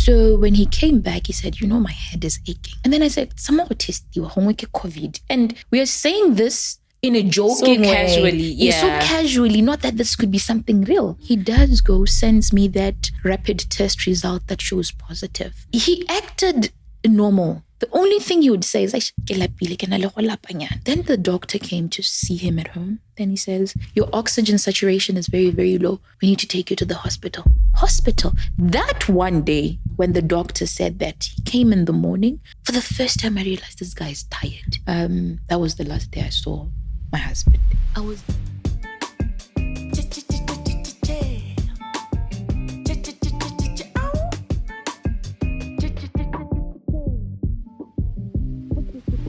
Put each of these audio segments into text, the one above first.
So when he came back, he said, my head is aching. And then I said, somehow test you, COVID. And we are saying this in a joking so way. Casually, yeah. So casually, not that this could be something real. He does go, sends me that rapid test result that shows positive. He acted normal. The only thing he would say is, then the doctor came to see him at home. Then he says, your oxygen saturation is very, very low. We need to take you to the hospital. Hospital. That one day when the doctor said that, he came in the morning. For the first time, I realized this guy is tired. That was the last day I saw my husband. I was...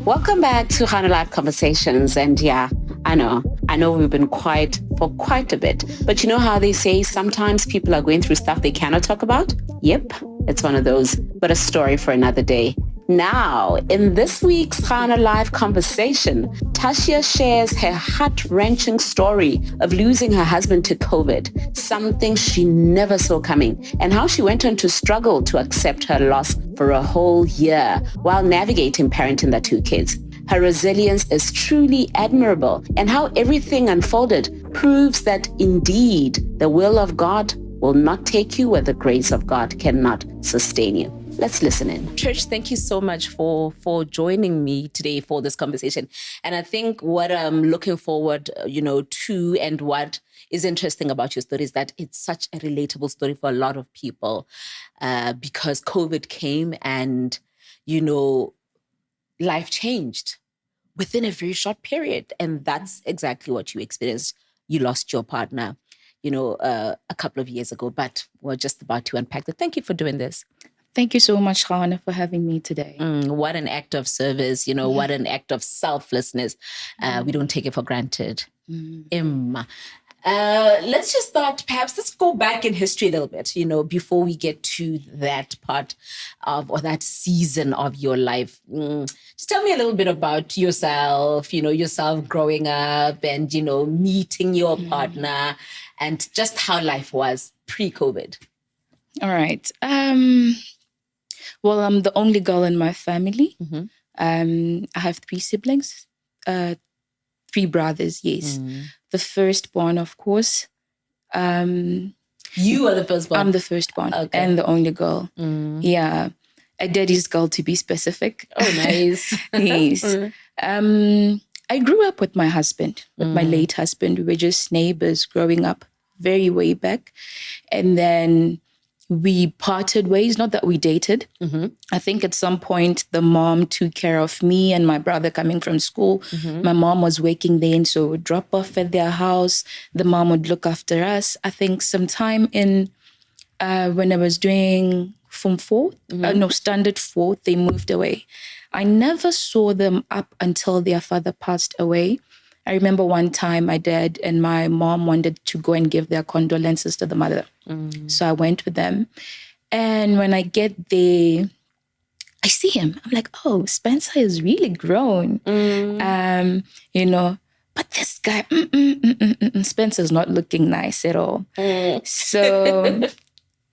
Welcome back to GaonaLive Conversations. And yeah, I know we've been quiet for quite a bit. But you know how they say sometimes people are going through stuff they cannot talk about? Yep, it's one of those, but a story for another day. Now, in this week's GaonaLive Conversation, Tasha shares her heart-wrenching story of losing her husband to COVID, something she never saw coming, and how she went on to struggle to accept her loss for a whole year while navigating parenting their 2 kids. Her resilience is truly admirable, and how everything unfolded proves that indeed the will of God will not take you where the grace of God cannot sustain you. Let's listen in. Trish, thank you so much for joining me today for this conversation. And I think what I'm looking forward, to, and what is interesting about your story is that it's such a relatable story for a lot of people, because COVID came and, life changed within a very short period. And that's exactly what you experienced. You lost your partner, a couple of years ago, but we're just about to unpack that. Thank you for doing this. Thank you so much, Gaona, for having me today. What an act of service, what an act of selflessness. We don't take it for granted. Let's just start, perhaps let's go back in history a little bit, before we get to that part of, or that season of your life. Just tell me a little bit about yourself, yourself growing up and, meeting your partner and just how life was pre-COVID. All right. Well, I'm the only girl in my family. I have 3 siblings, 3 brothers, yes. The firstborn, of course. You are the firstborn? I'm the firstborn, and the only girl. Yeah, a daddy's girl to be specific. Oh, nice. Yes. I grew up with my husband, with my late husband. We were just neighbors growing up, very way back. And then we parted ways, not that we dated. I think at some point the mom took care of me and my brother coming from school. My mom was working then, so we would drop off at their house. The mom would look after us. I think sometime in, when I was doing Form 4, Standard 4, they moved away. I never saw them up until their father passed away. I remember one time my dad and my mom wanted to go and give their condolences to the mother. So I went with them. And when I get there, I see him. I'm like, oh, Spencer is really grown. But this guy, Spencer's not looking nice at all. So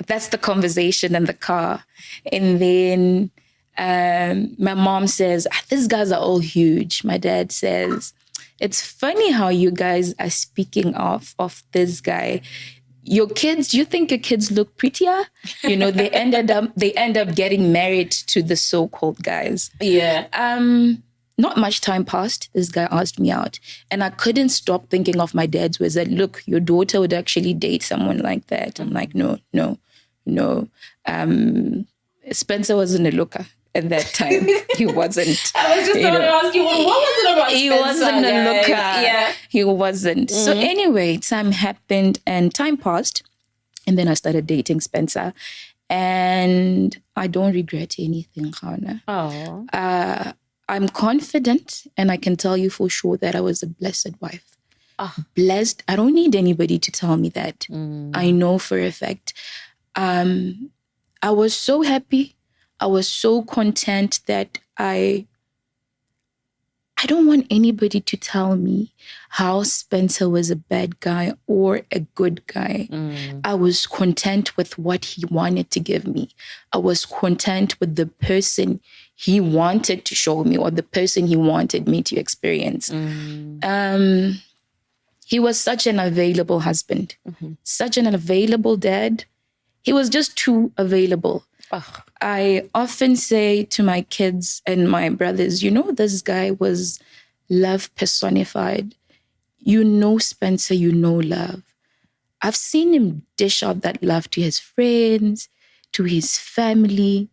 that's the conversation in the car. And then my mom says, these guys are all huge. My dad says, it's funny how you guys are speaking of this guy. Your kids, do you think your kids look prettier? They end up getting married to the so-called guys. Yeah. Not much time passed. This guy asked me out. And I couldn't stop thinking of my dad's words that, look, your daughter would actually date someone like that. I'm like, no. Spencer wasn't a looker. At that time, he wasn't. I was just going to ask you, what was it about Spencer? He wasn't a looker. Yeah. He wasn't. So anyway, time happened and time passed. And then I started dating Spencer. And I don't regret anything, Gaona. I'm confident and I can tell you for sure that I was a blessed wife. Blessed. I don't need anybody to tell me that. I know for a fact. I was so happy. I was so content that I I don't want anybody to tell me how Spencer was a bad guy or a good guy. I was content with what he wanted to give me. I was content with the person he wanted to show me or the person he wanted me to experience. He was such an available husband, such an available dad. He was just too available. I often say to my kids and my brothers, this guy was love personified. Spencer, love. I've seen him dish out that love to his friends, to his family.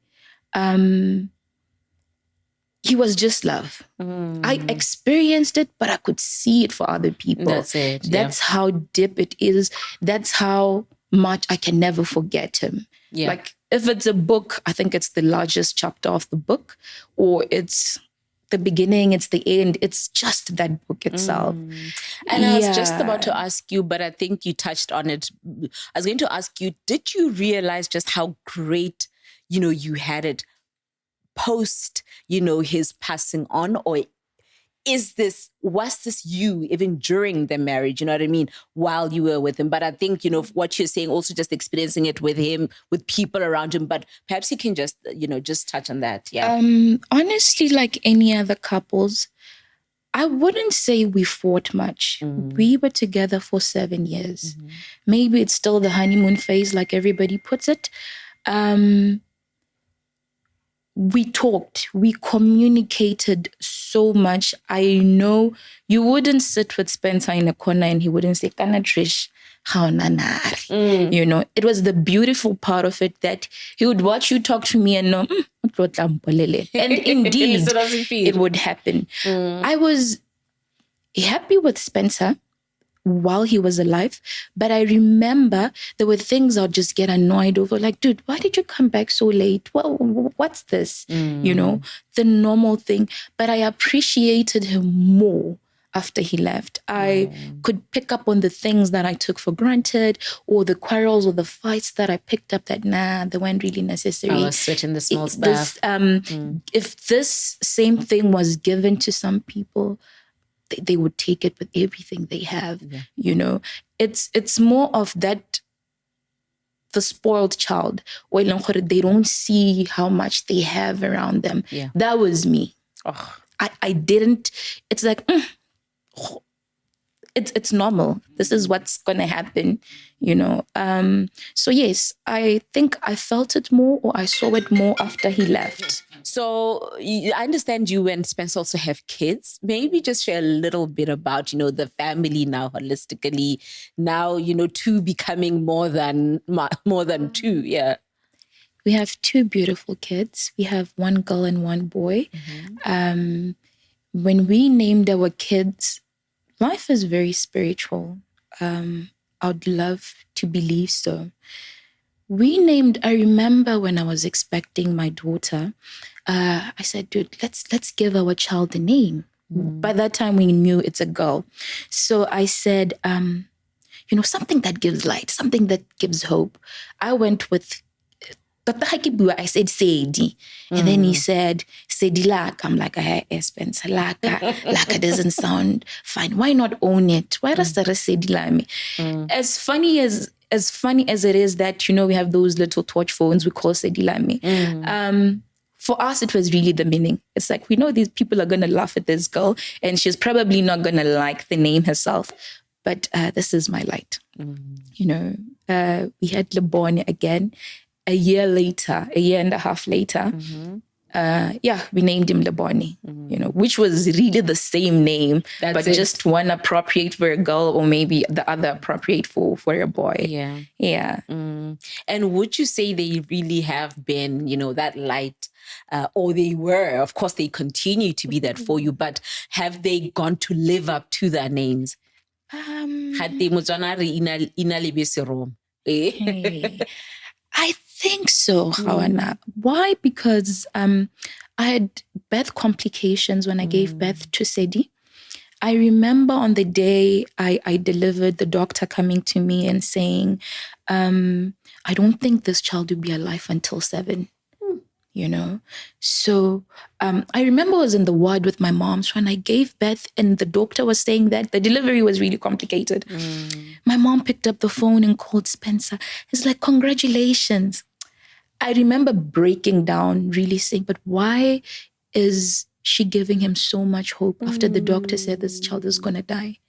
He was just love. I experienced it, but I could see it for other people. That's it. That's how deep it is. That's how much I can never forget him. Yeah. Like if it's a book, I think it's the largest chapter of the book, or it's the beginning, it's the end. It's just that book itself. And I was just about to ask you, but I think you touched on it. I was going to ask you, did you realize just how great, you had it post, his passing on? Or was this you even during the marriage, you know what I mean, while you were with him? But I think, what you're saying, also just experiencing it with him, with people around him, but perhaps you can just, just touch on that. Yeah. Honestly, like any other couples, I wouldn't say we fought much. We were together for 7 years. Maybe it's still the honeymoon phase, like everybody puts it. We talked, we communicated so much. I know you wouldn't sit with Spencer in a corner and he wouldn't say, "Kana Trish, how nanari?" It was the beautiful part of it that he would watch you talk to me and know, and indeed, it would happen. I was happy with Spencer while he was alive, but I remember there were things I'd just get annoyed over, like, dude, why did you come back so late? Well, what's this? The normal thing. But I appreciated him more after he left. I could pick up on the things that I took for granted, or the quarrels or the fights that I picked up that, they weren't really necessary. I was sweating the small stuff. If this same thing was given to some people, they would take it with everything they have. It's more of that, the spoiled child, where they don't see how much they have around them. That was me. I didn't. It's like it's normal. This is what's gonna happen. So yes, I think I felt it more, or I saw it more after he left. So I understand you and Spence also have kids. Maybe just share a little bit about, the family now holistically. Now, two becoming more than two. Yeah. We have 2 beautiful kids. We have 1 girl and 1 boy. When we named our kids, life is very spiritual. I'd love to believe so. I remember when I was expecting my daughter, I said, dude, let's give our child a name. By that time, we knew it's a girl. So I said, something that gives light, something that gives hope. I went with Dr. Hakibua. I said, Sadie. And then he said, Sadie Laka. I'm like, Spencer, Laka. Laka doesn't sound fine. Why not own it? Why does that Sadie Lami? As funny as it is that, we have those little torch phones we call Sadie Lami. For us, it was really the meaning. It's like, we know these people are going to laugh at this girl and she's probably not going to like the name herself. But this is my light. We had Lebon again. A year and a half later, we named him Leboni, which was really the same name, just one appropriate for a girl or maybe the other appropriate for a boy. Yeah. And would you say they really have been, that light, or they were, of course, they continue to be that for you, but have they gone to live up to their names? I think so, Hawana. Why? Because I had birth complications when I gave birth to Sedi. I remember on the day I delivered, the doctor coming to me and saying, I don't think this child will be alive until 7. you know. So I remember I was in the ward with my mom when I gave birth, and the doctor was saying that the delivery was really complicated. My mom picked up the phone and called Spencer. He's like, congratulations. I remember breaking down, really saying, but why is she giving him so much hope after the doctor said this child is going to die?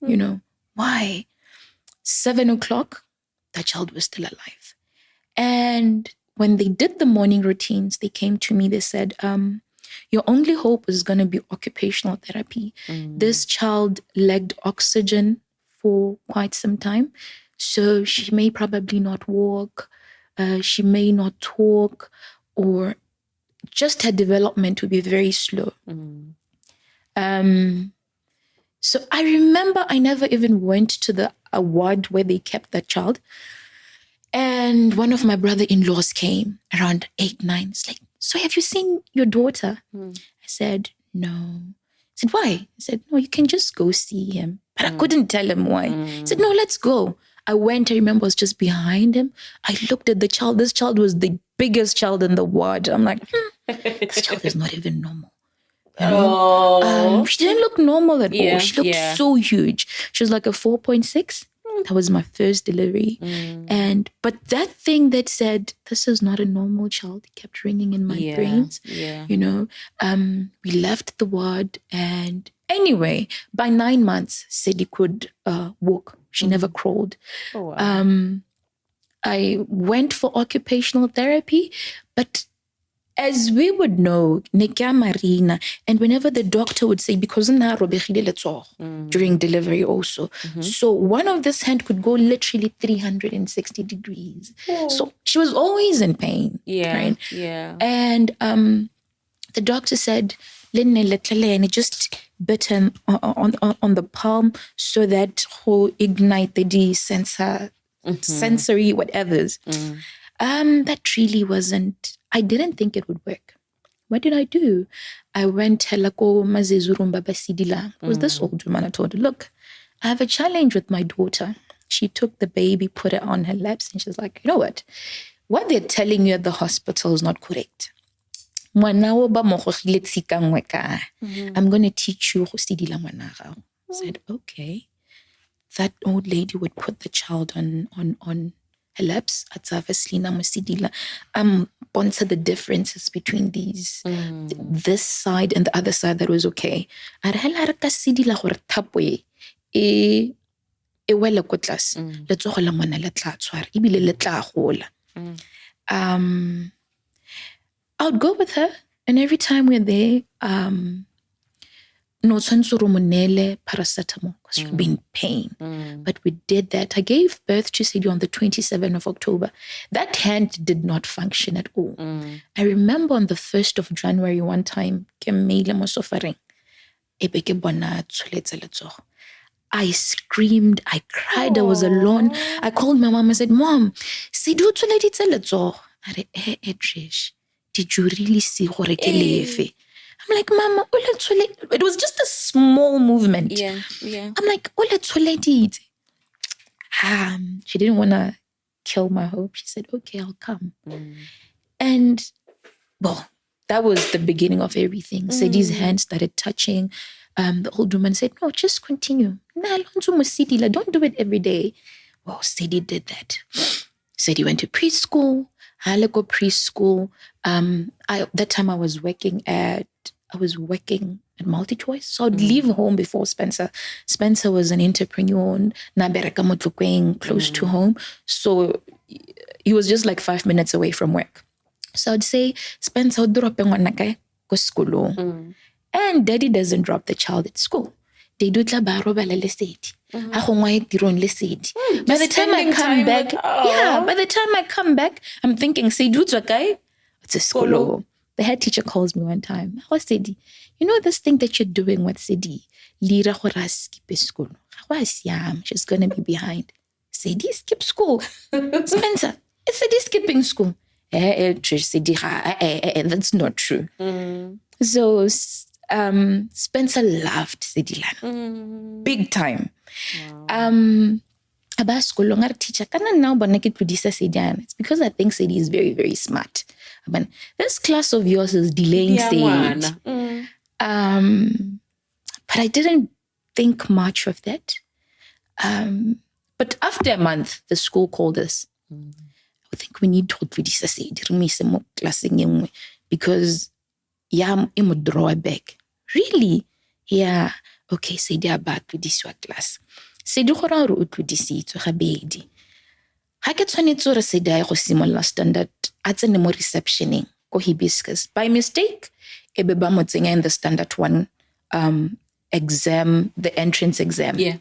You know, why? 7:00, that child was still alive. And when they did the morning routines, they came to me, they said, your only hope is going to be occupational therapy. This child lacked oxygen for quite some time. So she may probably not walk, she may not talk, or just her development would be very slow. So I remember I never even went to the ward where they kept that child. And one of my brother-in-laws came around 8, 9. It's like, so have you seen your daughter? I said, no. I said, why? I said, no, you can just go see him. But I couldn't tell him why. He said, no, let's go. I went, I remember I was just behind him. I looked at the child. This child was the biggest child in the ward. I'm like, this child is not even normal. You know? She didn't look normal at all. She looked so huge. She was like a 4.6. That was my first delivery. But that thing that said, this is not a normal child, kept ringing in my brains. You know, we left the ward, and anyway, by 9 months, Sadie could walk. She never crawled. Oh, wow. I went for occupational therapy, but as we would know, Marina, and whenever the doctor would say, because during delivery also. So one of this hand could go literally 360 degrees. So she was always in pain. Right? And the doctor said, and just bit him on the palm so that he'll ignite the sensory whatevers. That really wasn't, I didn't think it would work. What did I do? I went to was this old woman. I told her, look, I have a challenge with my daughter. She took the baby, put it on her laps, and she's like, you know what? What they're telling you at the hospital is not correct. I'm going to teach you. I said, okay. That old lady would put the child on her laps. Sponsor the differences between these, this side and the other side that was okay. I would go with her, and every time we're there, no paracetamol because she'd be in pain. But we did that. I gave birth to Sadie on the 27th of October. That hand did not function at all. I remember on the 1st of January one time, I screamed, I cried, I was alone. I called my mom and said, Mom, Trish, did you really see Horekelefe? I'm like, Mama, it was just a small movement. I'm like, she didn't want to kill my hope. She said, okay, I'll come. And, well, that was the beginning of everything. Sadie's hand started touching. The old woman said, no, just continue. Don't do it every day. Well, Sadie did that. Sadie went to preschool. I go preschool. That time I was working at MultiChoice. So I'd leave home before Spencer. Spencer was an entrepreneur, close to home. So he was just like 5 minutes away from work. So I'd say, Spencer, go school. And daddy doesn't drop the child at school. They do by the time I come back, by the time I come back, I'm thinking, it's a school. The head teacher calls me one time. How Sadie? You know this thing that you're doing with Sadie? Lira skip school. She's gonna be behind. Sadie skip school. Spencer, it's Sadie skipping school. Trish, Sadie, that's not true. So Spencer loved Sadie big time. About school, teacher, it's because I think Sadie is very, very smart. But this class of yours is delaying stage. But I didn't think much of that. But after a month, the school called us. I think we need to classing because I'm a draw back. Really? Yeah. Okay, say they are back with this class. Say do hora ro to this to habedi. Ha ke tshwanetse re se dia go simolla standard a tsene mo receptioning go hibiscus. By mistake, ebe ba mo tsenya in the standard 1 exam, the entrance exam. Yeah.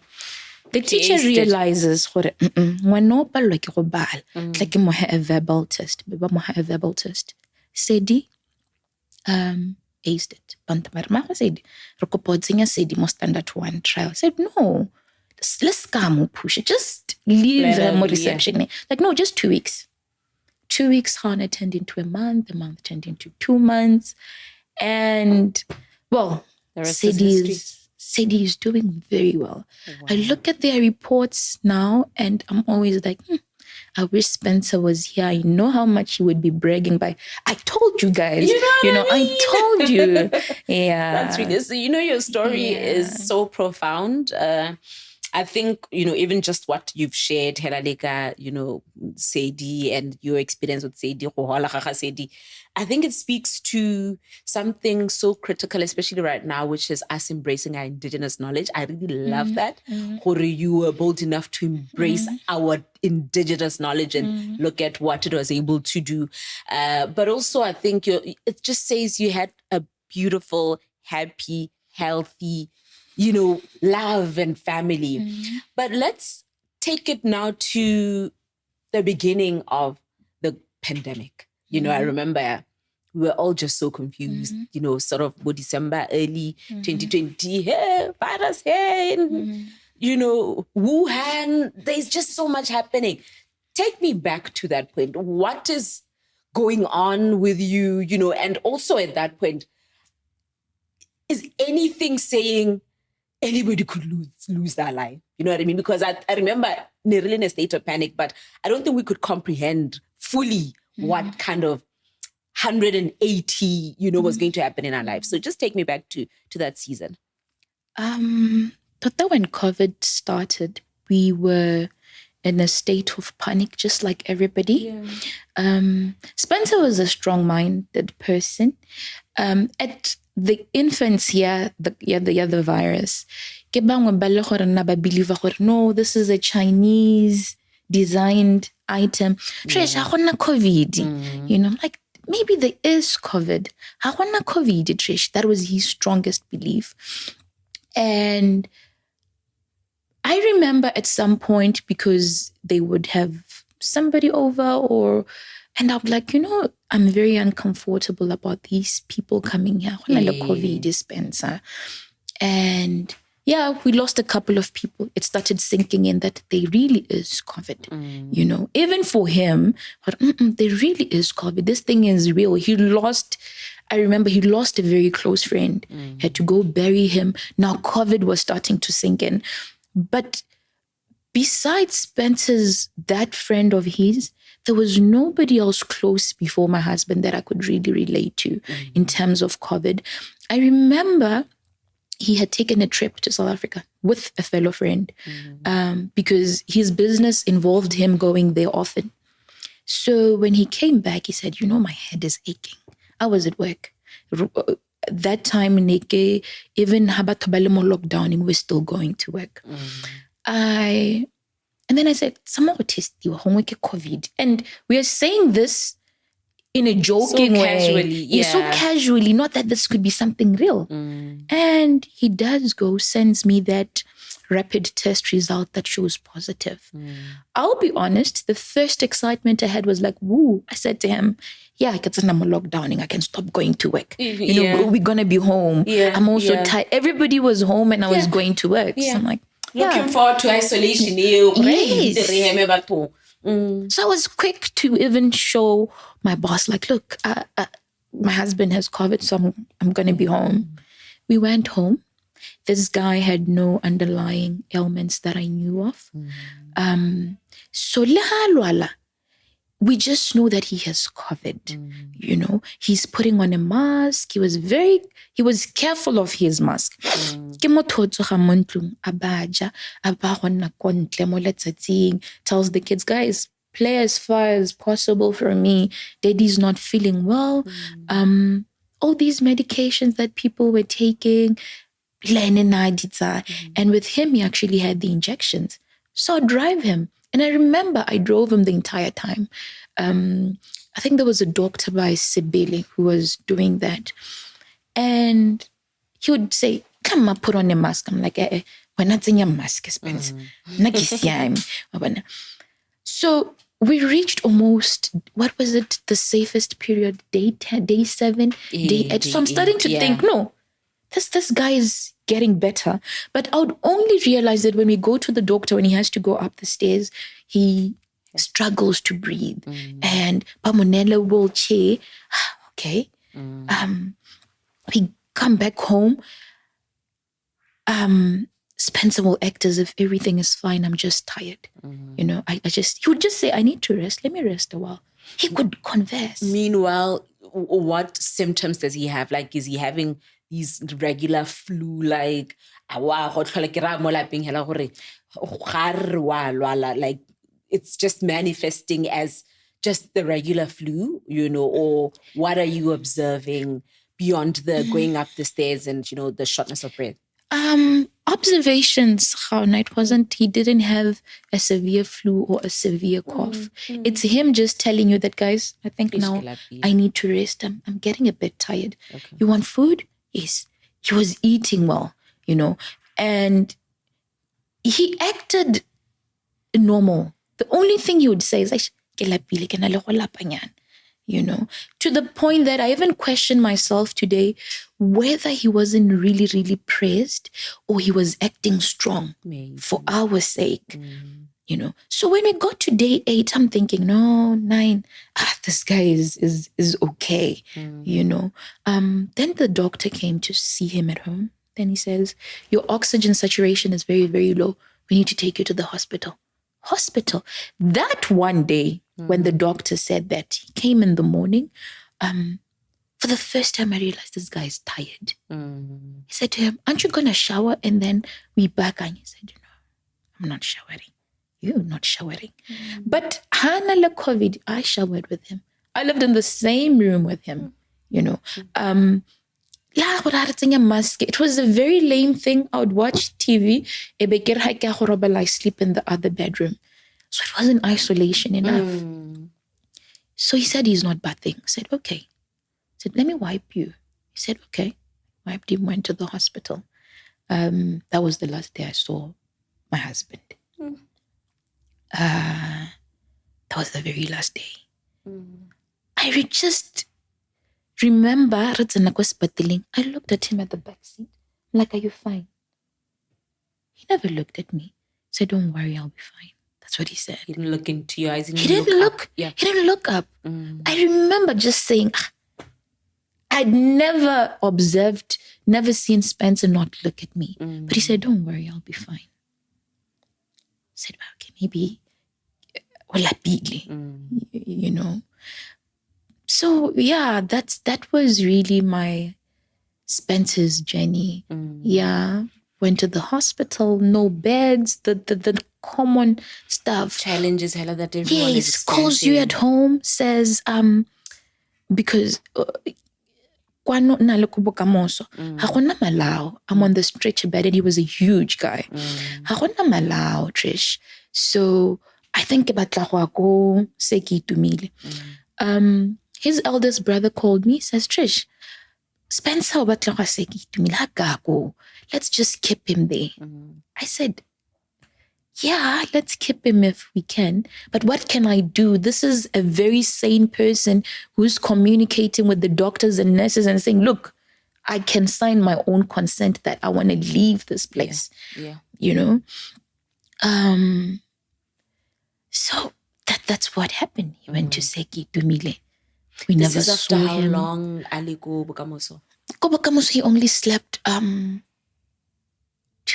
The teacher realizes gore ngwana o palwa ke go bala. Tla ke mo ha a verbal test. Be ba mo ha a verbal test. Sedi aced it. Bantamarma said, Rokopodzinya said mo standard 1 trial. I said, no, let's come push it. Just leave more reception. Yeah. Like, no, just 2 weeks. 2 weeks, Hana turned into a month turned into 2 months. And, well, Sadie is doing very well. Wow. I look at their reports now and I'm always like, I wish Spencer was here. I know how much he would be bragging by. I told you guys. I told you. Yeah. That's really, so your story is so profound. I think, even just what you've shared, Helaleka, Sadie and your experience with Sadie, I think it speaks to something so critical, especially right now, which is us embracing our indigenous knowledge. I really love that. You were bold enough to embrace our indigenous knowledge and look at what it was able to do. But also, I think it just says you had a beautiful, happy, healthy, love and family. But let's take it now to the beginning of the pandemic. I remember we were all just so confused, sort of December, early 2020, hey, virus, hey, Wuhan, there's just so much happening. Take me back to that point. What is going on with you, and also at that point, is anything saying anybody could lose their life? You know what I mean? Because I remember nearly in a state of panic, but I don't think we could comprehend fully what kind of 180, was going to happen in our lives. So just take me back to that season. When COVID started, we were in a state of panic, just like everybody. Yeah. Spencer was a strong-minded person. At the infancy, the virus, no, this is a Chinese designed item. Trish, COVID. Like, maybe there is COVID. COVID, Trish. That was his strongest belief. And I remember at some point, because they would have somebody over and I'm like, I'm very uncomfortable about these people coming here. COVID dispenser. And we lost a couple of people. It started sinking in that there really is COVID, even for him, but there really is COVID. This thing is real. I remember he lost a very close friend, had to go bury him. Now COVID was starting to sink in. But besides Spencer's, that friend of his, there was nobody else close before my husband that I could really relate to in terms of COVID. I remember he had taken a trip to South Africa with a fellow friend because his business involved him going there often. So when he came back, he said, my head is aching. I was at work. That time, even lockdown, and we're still going to work. And then I said, some test COVID. And we are saying this in a joking way. So casually, not that this could be something real. And he does sends me that rapid test result that shows positive. I'll be honest, the first excitement I had was like, woo. I said to him, I can send lockdowning. I can stop going to work. We're going to be home. I'm also tired. Everybody was home and I was going to work. So I'm like, looking forward to isolation. Yes. So I was quick to even show my boss, like, look, my husband has COVID, so I'm going to be home. We went home. This guy had no underlying ailments that I knew of. So we just know that he has COVID. He's putting on a mask. He was careful of his mask. Ke motho o tsoga mo ntlong a baja a ba go nna ko ntle mo letsatsing, tells the kids, guys, play as far as possible for me. Daddy's not feeling well. All these medications that people were taking, and with him, he actually had the injections. So I'd drive him. And I remember I drove him the entire time. I think there was a doctor by Sibele who was doing that. And he would say, come on, put on a mask. I'm like, we're not in your mask, Spence. So we reached almost, what was it, the safest period, day 10, day 7, day 8. So I'm starting to think, no, this guy is getting better. But I would only realize that when we go to the doctor, when he has to go up the stairs, he struggles to breathe. And Pamonella will chair, okay. We come back home. Spencer will act as if everything is fine. I'm just tired. He would just say, I need to rest. Let me rest a while. He could converse. Meanwhile, what symptoms does he have? Like, is he having these regular flu, like it's just manifesting as just the regular flu, or what are you observing beyond the going up the stairs and, the shortness of breath? Observations, he didn't have a severe flu or a severe cough. It's him just telling you that, guys, I think now I need to rest. I'm getting a bit tired. Okay. You want food? Yes. He was eating well, and he acted normal. The only thing he would say is, to the point that I even questioned myself today whether he wasn't really, really praised or he was acting strong for our sake, So when we got to day 8, I'm thinking, no, 9, this guy is okay, Then the doctor came to see him at home. Then he says, your oxygen saturation is very, very low. We need to take you to the hospital. That one day, when the doctor said that, he came in the morning. For the first time, I realized this guy is tired. He said to him, aren't you going to shower and then be back? And he said, I'm not showering. You're not showering. But Hanala COVID, I showered with him. I lived in the same room with him, It was a very lame thing. I would watch TV. I sleep in the other bedroom. So it wasn't isolation enough. So he said he's not bathing. I said, okay. I said, let me wipe you. He said, okay. Wiped him, went to the hospital. That was the last day I saw my husband. That was the very last day. I just remember, I looked at him at the back seat. I'm like, are you fine? He never looked at me. He said, don't worry, I'll be fine. That's what he said. He didn't look into your eyes. He didn't look. Yeah. He didn't look up. I remember just saying, I'd never seen Spencer not look at me. But he said, don't worry, I'll be fine. I said, okay, maybe So yeah, that was really my Spencer's journey. Yeah. Went to the hospital, no beds, the common stuff. Challenges that everyone is experiencing. Calls you at home, says, because I'm on the stretcher bed, and he was a huge guy. Trish. So I think about his eldest brother called me, says, Trish, Spencer, let's just keep him there. I said, yeah, let's keep him if we can. But what can I do? This is a very sane person who's communicating with the doctors and nurses and saying, look, I can sign my own consent that I want to leave this place. Yeah. So that's what happened. He went to Seki Dumile. We this never is after saw how him. long Ali go Bukamoso? He only slept 2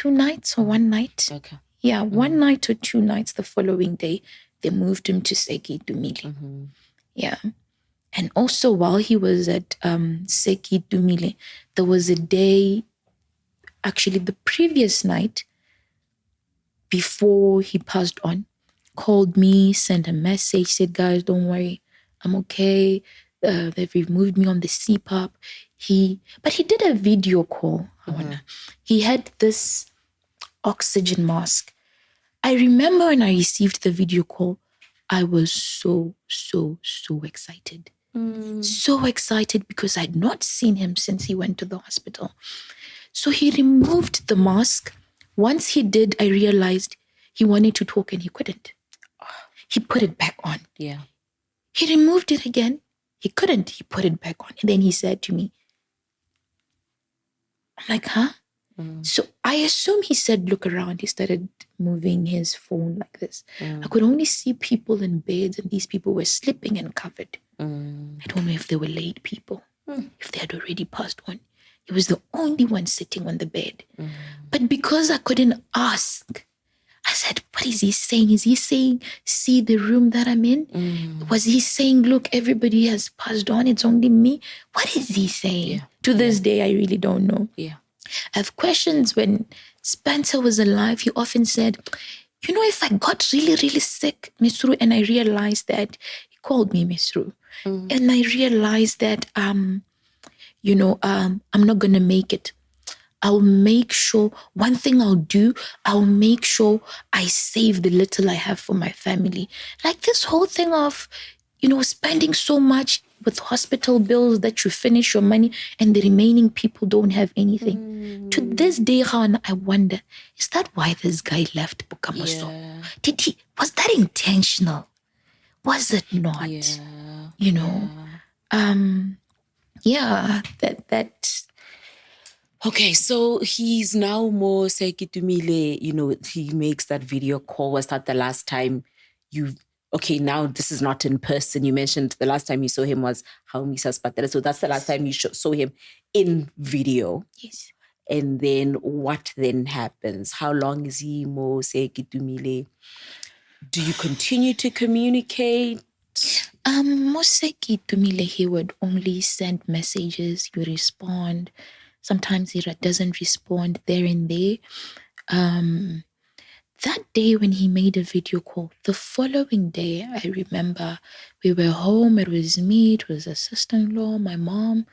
nights or 1 night. Okay. Yeah, 1 night or 2 nights the following day. they moved him to Seki Dumile. Yeah. And also while he was at Seki Dumile, there was a day, actually the previous night before he passed on, called me, sent a message, said, guys, don't worry, I'm okay. They've removed me on the CPAP. But he did a video call. He had this oxygen mask. I remember when I received the video call, I was so excited. So excited because I'd not seen him since he went to the hospital. So he removed the mask. Once he did, I realized he wanted to talk and he couldn't. He put it back on. Yeah. He removed it again. He couldn't. He put it back on. And then he said to me, I'm like, huh? So I assume he said, look around. He started moving his phone like this. I could only see people in beds and these people were sleeping and covered. I don't know if they were laid people, if they had already passed on. He was the only one sitting on the bed. But because I couldn't ask, I said, what is he saying? Is he saying, see the room that I'm in? Was he saying, look, everybody has passed on, it's only me? What is he saying? To this day, I really don't know. I have questions. When Spencer was alive, he often said, you know, if I got really, really sick, Misru, and I realized that, he called me Misru, and I realized that, I'm not going to make it. I'll make sure, one thing I'll do, I'll make sure I save the little I have for my family. Like this whole thing of, spending so much with hospital bills that you finish your money and the remaining people don't have anything. To this day, Khan, I wonder, is that why this guy left Bukamoso? Was that intentional? Was it not? That. Okay, so he's now more Sekitumile, he makes that video call. Was that the last time now this is not in person. You mentioned the last time you saw him was Haumisas Patera. So that's the last time you saw him in video. Yes. And then what then happens? How long is he more Sekitumile? Do you continue to communicate? Moseki Tumile, he would only send messages, you respond. Sometimes he doesn't respond there and there. That day when he made a video call, the following day, I remember we were home. It was me, it was a sister-in-law, my mom,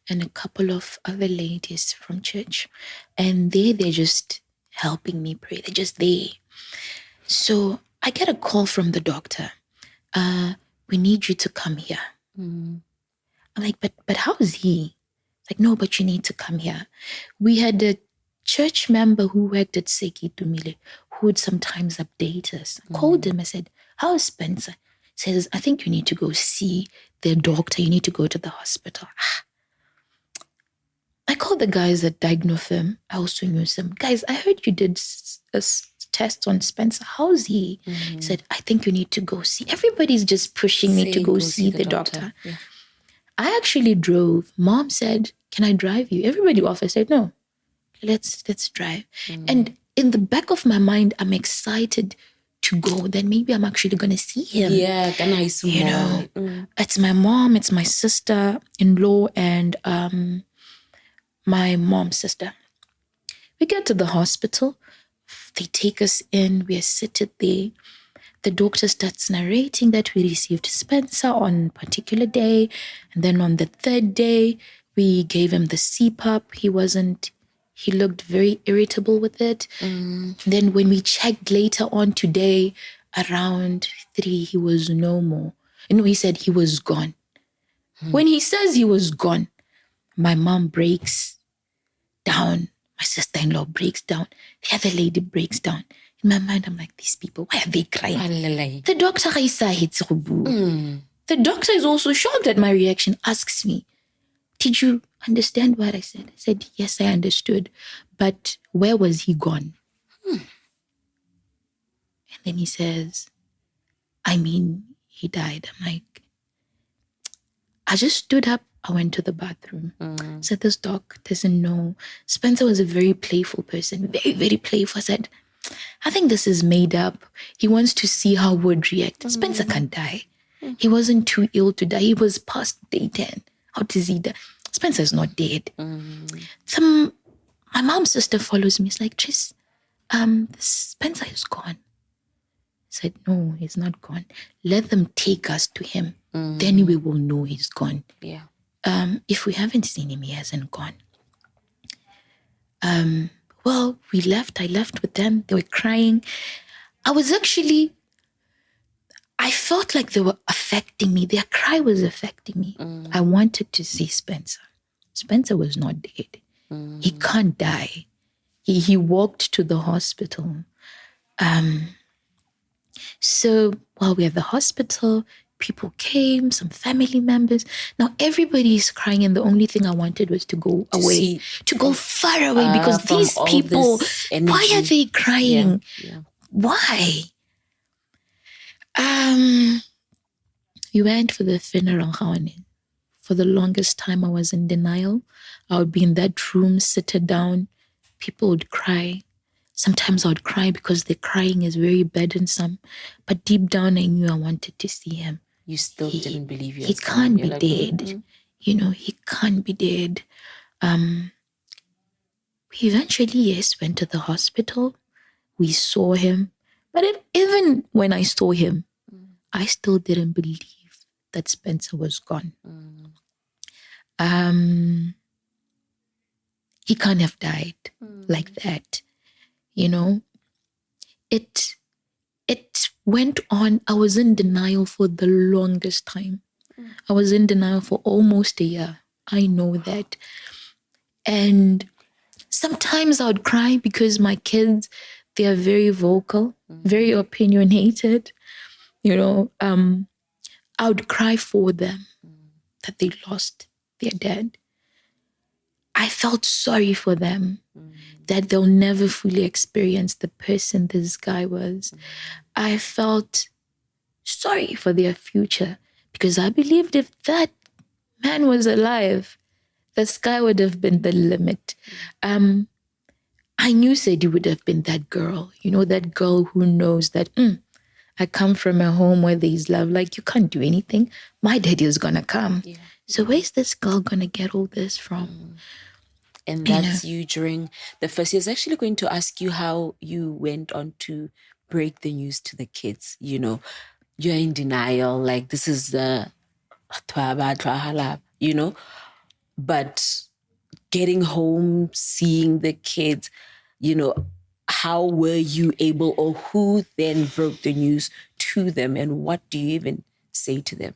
and a couple of other ladies from church. And they're just helping me pray. They're just there. So I get a call from the doctor. We need you to come here. I'm like, but how is he? Like, no, but you need to come here. We had a church member who worked at Seki Tumile who would sometimes update us. I called him. I said, how is Spencer? He says, I think you need to go see the doctor. You need to go to the hospital. I called the guys that diagnosed him. I also knew some. Guys, I heard you did a test on Spencer. How's he? He said, I think you need to go see. Everybody's just pushing me to go see the doctor. Yeah. I actually drove. Mom said, can I drive you? Everybody offered. I said, no, let's drive. And in the back of my mind, I'm excited to go. Then maybe I'm actually going to see him. Yeah, nice. It's my mom, it's my sister-in-law, and my mom's sister. We get to the hospital. They take us in. We are seated there. The doctor starts narrating that we received Spencer on a particular day. And then on the third day, we gave him the CPAP. He looked very irritable with it. Then when we checked later on today, around 3, he was no more. He said he was gone. When he says he was gone, my mom breaks down. My sister-in-law breaks down. The other lady breaks down. In my mind, I'm like, these people, why are they crying? The doctor, the doctor is also shocked at my reaction, asks me, did you understand what I said? I said, yes, I understood. But where was he gone? And then he says, he died. I'm like, I just stood up. I went to the bathroom. Said, this doc doesn't know. Spencer was a very playful person, very, very playful. I said, I think this is made up. He wants to see how we'd react. Spencer can't die. He wasn't too ill to die. He was past day 10. How does he die? Spencer's not dead. My mom's sister follows me. It's like, Trish, Spencer is gone. I said, no, he's not gone. Let them take us to him. Then we will know he's gone. Yeah. If we haven't seen him, he hasn't gone. Well, we left. I left with them. They were crying. I felt like they were affecting me. Their cry was affecting me. I wanted to see Spencer. Spencer was not dead. He can't die. He walked to the hospital. So while we're at the hospital, people came, some family members. Now everybody is crying, and the only thing I wanted was to go away, to go far away, because these people, why are they crying? Yeah. Why? We went for the funeral, Gaone. For the longest time, I was in denial. I would be in that room, seated down. People would cry. Sometimes I would cry because the crying is very burdensome. But deep down, I knew I wanted to see him. You still didn't believe he can't be dead. You know, he can't be dead. We eventually, yes, went to the hospital. We saw him. But even when I saw him, I still didn't believe that Spencer was gone. He can't have died like that. You know, it went on. I was in denial for the longest time. I was in denial for almost a year. I know that. And sometimes I would cry because my kids, they are very vocal, very opinionated. You know, I would cry for them that they lost their dad. I felt sorry for them that they'll never fully experience the person this guy was. I felt sorry for their future because I believed if that man was alive, the sky would have been the limit. I knew Sadie would have been that girl, you know, that girl who knows that I come from a home where there's love. Like, you can't do anything. My daddy is going to come. Yeah. So where's this girl going to get all this from? And that's you during the first year. I was actually going to ask you how you went on to break the news to the kids. You know, you're in denial. Like, this is the, you know, but getting home, seeing the kids, you know, how were you able, or who then broke the news to them, and what do you even say to them?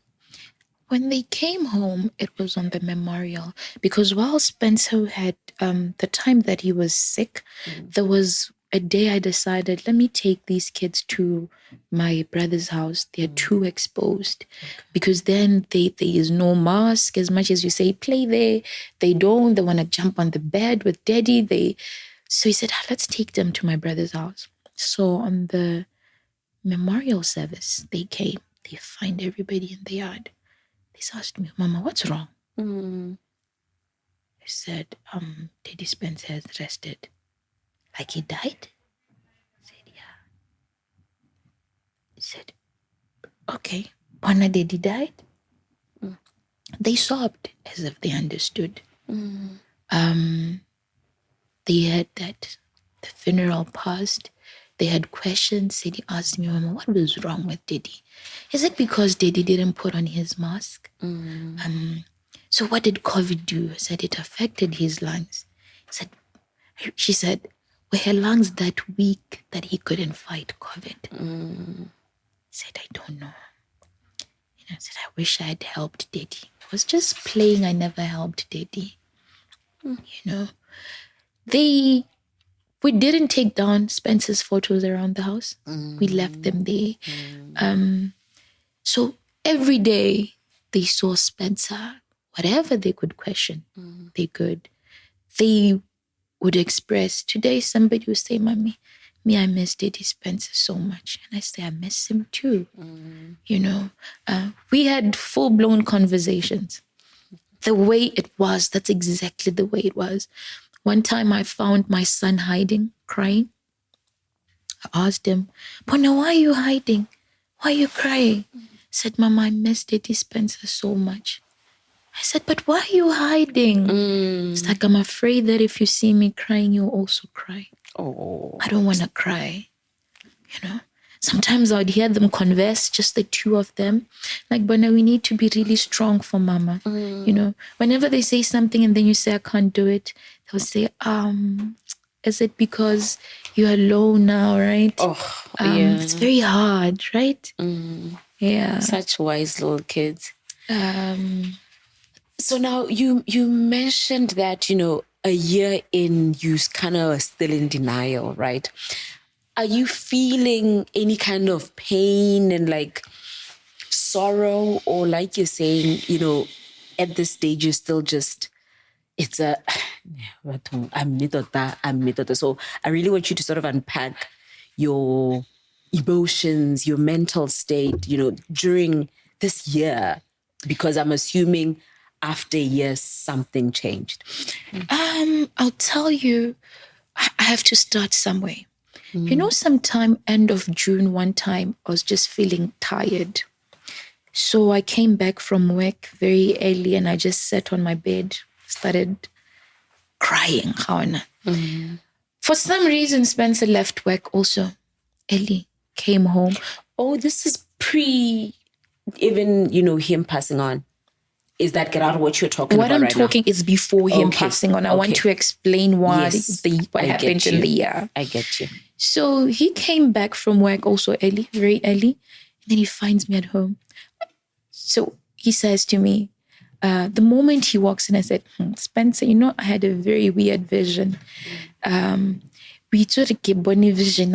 When they came home, it was on the memorial, because while Spencer had the time that he was sick, there was a day I decided, let me take these kids to my brother's house. They're too exposed, because then there is no mask. As much as you say, play there, they don't. They want to jump on the bed with daddy. So he said, let's take them to my brother's house. So on the memorial service, they came. They find everybody in the yard. They asked me, Mama, what's wrong? I said, Daddy Spencer has rested. Like he died? I said, yeah. I said, okay, when Daddy died? They sobbed as if they understood. They had that, the funeral passed. They had questions. Sadie asked me, Mama, what was wrong with Daddy? Is it because Daddy didn't put on his mask? So what did COVID do? I said, it affected his lungs. She said, were her lungs that weak that he couldn't fight COVID? I said, I don't know. I said, I wish I had helped Daddy. I was just playing. I never helped Daddy. You know, we didn't take down Spencer's photos around the house. We left them there. So every day they saw Spencer, whatever they could question, they could. They would express. Today somebody would say, Mommy, I miss Daddy Spencer so much. And I say, I miss him too. You know, we had full-blown conversations. The way it was, that's exactly the way it was. One time I found my son hiding, crying. I asked him, Bona, why are you hiding? Why are you crying? He said, Mama, I miss Daddy Spencer so much. I said, but why are you hiding? It's like, I'm afraid that if you see me crying, you'll also cry. Oh. I don't want to cry, you know. Sometimes I'd hear them converse, just the two of them. Like, Bona, we need to be really strong for Mama. You know, whenever they say something and then you say, I can't do it, they'll say, is it because you're alone now, right? Oh, yeah. It's very hard, right? Yeah. Such wise little kids. So now you mentioned that, you know, a year in, you kind of are still in denial, right? Are you feeling any kind of pain and like sorrow, or like you're saying, you know, at this stage you're still just, it's a, I'm midota. So I really want you to sort of unpack your emotions, your mental state, you know, during this year, because I'm assuming after a year something changed. I'll tell you, I have to start somewhere. You know, sometime end of June, one time, I was just feeling tired. So I came back from work very early and I just sat on my bed, started crying. For some reason, Spencer left work also early, came home. Oh, this is pre even, you know, him passing on. Is that get out of what you're talking What about I'm right talking now? is before him passing on. I want to explain why Yes, what I happened get in you. the year. I get you. So he came back from work also early, very early. And then he finds me at home. So he says to me, the moment he walks in, I said, Spencer, you know, I had a very weird vision. We took a bonny vision.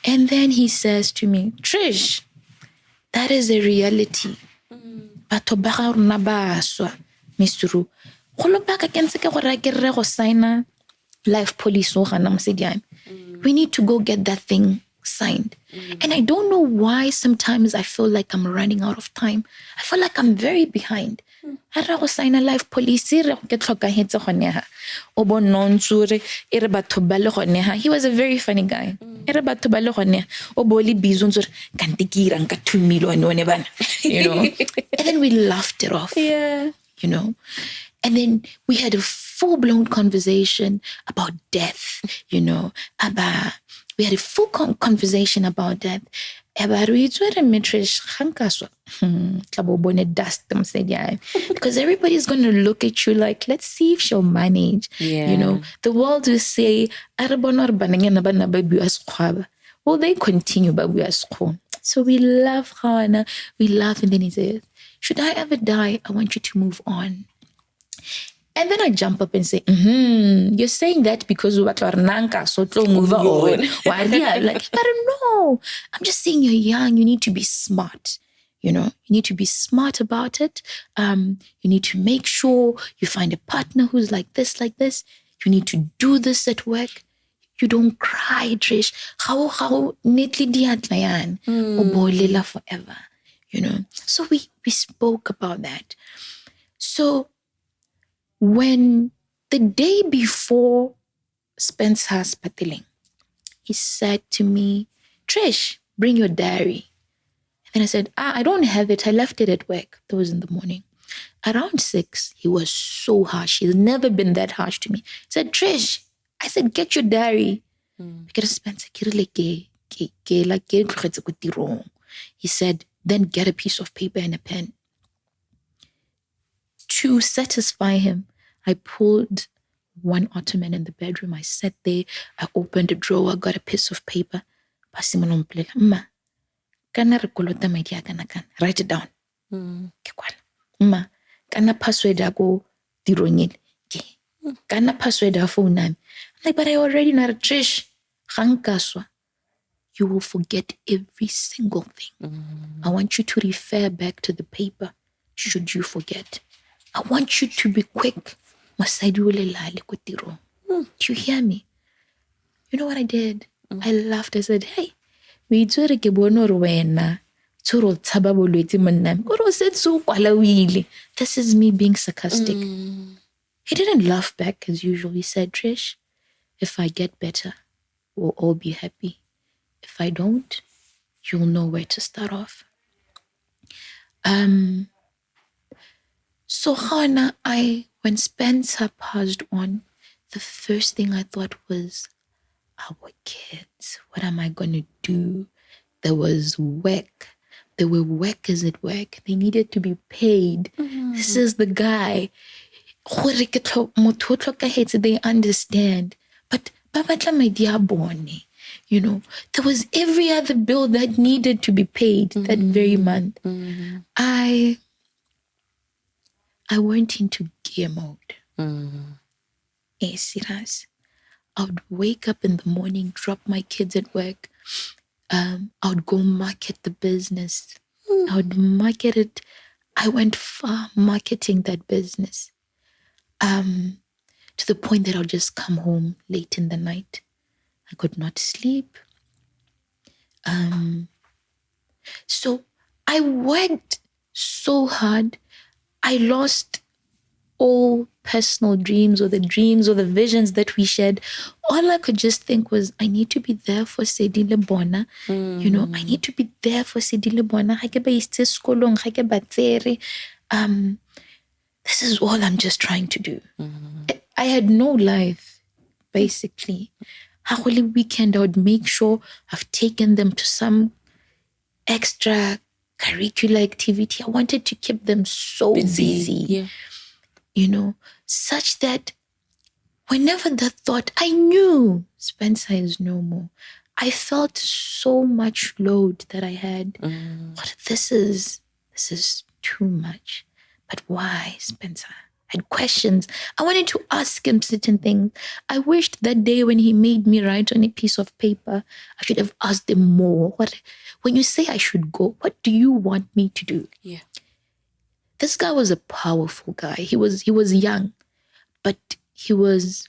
And then he says to me, Trish, that is a reality. Batho ba ga rona ba swa misuru go lobaka ke ntse ke go ra ke re go signa life policy o gana mosediane. We need to go get that thing signed. And I don't know why sometimes I feel like I'm running out of time. I feel like I'm very behind. I ra go sign a life policy re ke tlhokagetse gone ha o bonontsure e re batho ba le gone ha. He was a very funny guy. E re batho ba le gone o bo le bizontsure kante ke irang ka 2 million one bana, you know. And then we laughed it off. Yeah. You know. And then we had a full-blown conversation about death, you know, we had a full conversation about death. Because everybody's going to look at you like, let's see if she'll manage. Yeah. You know, the world will say, well, they continue, but we are school. So we love Hana, we laugh, and then he says, should I ever die, I want you to move on. And then I jump up and say, you're saying that because we are so to move on. Like, I don't know. I'm just saying you're young. You need to be smart. You know, you need to be smart about it. You need to make sure you find a partner who's like this, like this. You need to do this at work. You don't cry, Trish. How neatly diatlayan or forever. You know. So we spoke about that. So when the day before Spencer hospitaling, he said to me, Trish, bring your diary. And I said, I don't have it. I left it at work. That was in the morning. Around 6, he was so harsh. He's never been that harsh to me. He said, Trish, I said, get your diary. Because Spencer, he said, then get a piece of paper and a pen. To satisfy him, I pulled one ottoman in the bedroom. I sat there. I opened a drawer, got a piece of paper. Write it down. Ma, kana password ako tirong ele. Kana password ya phone name. Like, but I already know Trish. You will forget every single thing. I want you to refer back to the paper should you forget. I want you to be quick. Do you hear me? You know what I did? I laughed. I said, hey, this is me being sarcastic. He didn't laugh back as usual. He said, Trish, if I get better, we'll all be happy. If I don't, you'll know where to start off. So Hana, when Spencer passed on, the first thing I thought was, our kids, what am I going to do? There was work. There were workers at work. They needed to be paid. This is the guy. They understand. But you know, there was every other bill that needed to be paid that very month. I went into gear mode. Serious. I would wake up in the morning, drop my kids at work. I would go market the business. I would market it. I went far marketing that business. To the point that I'll just come home late in the night. I could not sleep. So I worked so hard. I lost all personal dreams or the visions that we shared. All I could just think was, I need to be there for Sedile Bona. You know, I need to be there for Sedile Bona. This is all I'm just trying to do. I had no life, basically. Holy weekend, I would make sure I've taken them to some extra curricular activity. I wanted to keep them so busy. Yeah. You know, such that whenever that thought, I knew Spencer is no more. I felt so much load that I had. What this is too much. But why, Spencer? I had questions. I wanted to ask him certain things. I wished that day when he made me write on a piece of paper, I should have asked him more. When you say I should go, what do you want me to do? Yeah. This guy was a powerful guy. He was young, but he was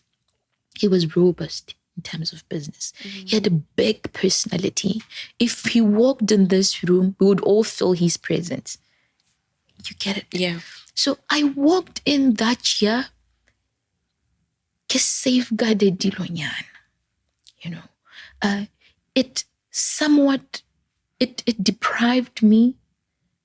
robust in terms of business. He had a big personality. If he walked in this room, we would all feel his presence. You get it? Yeah. So I walked in that year, safeguarded Dilonyan. You know, it deprived me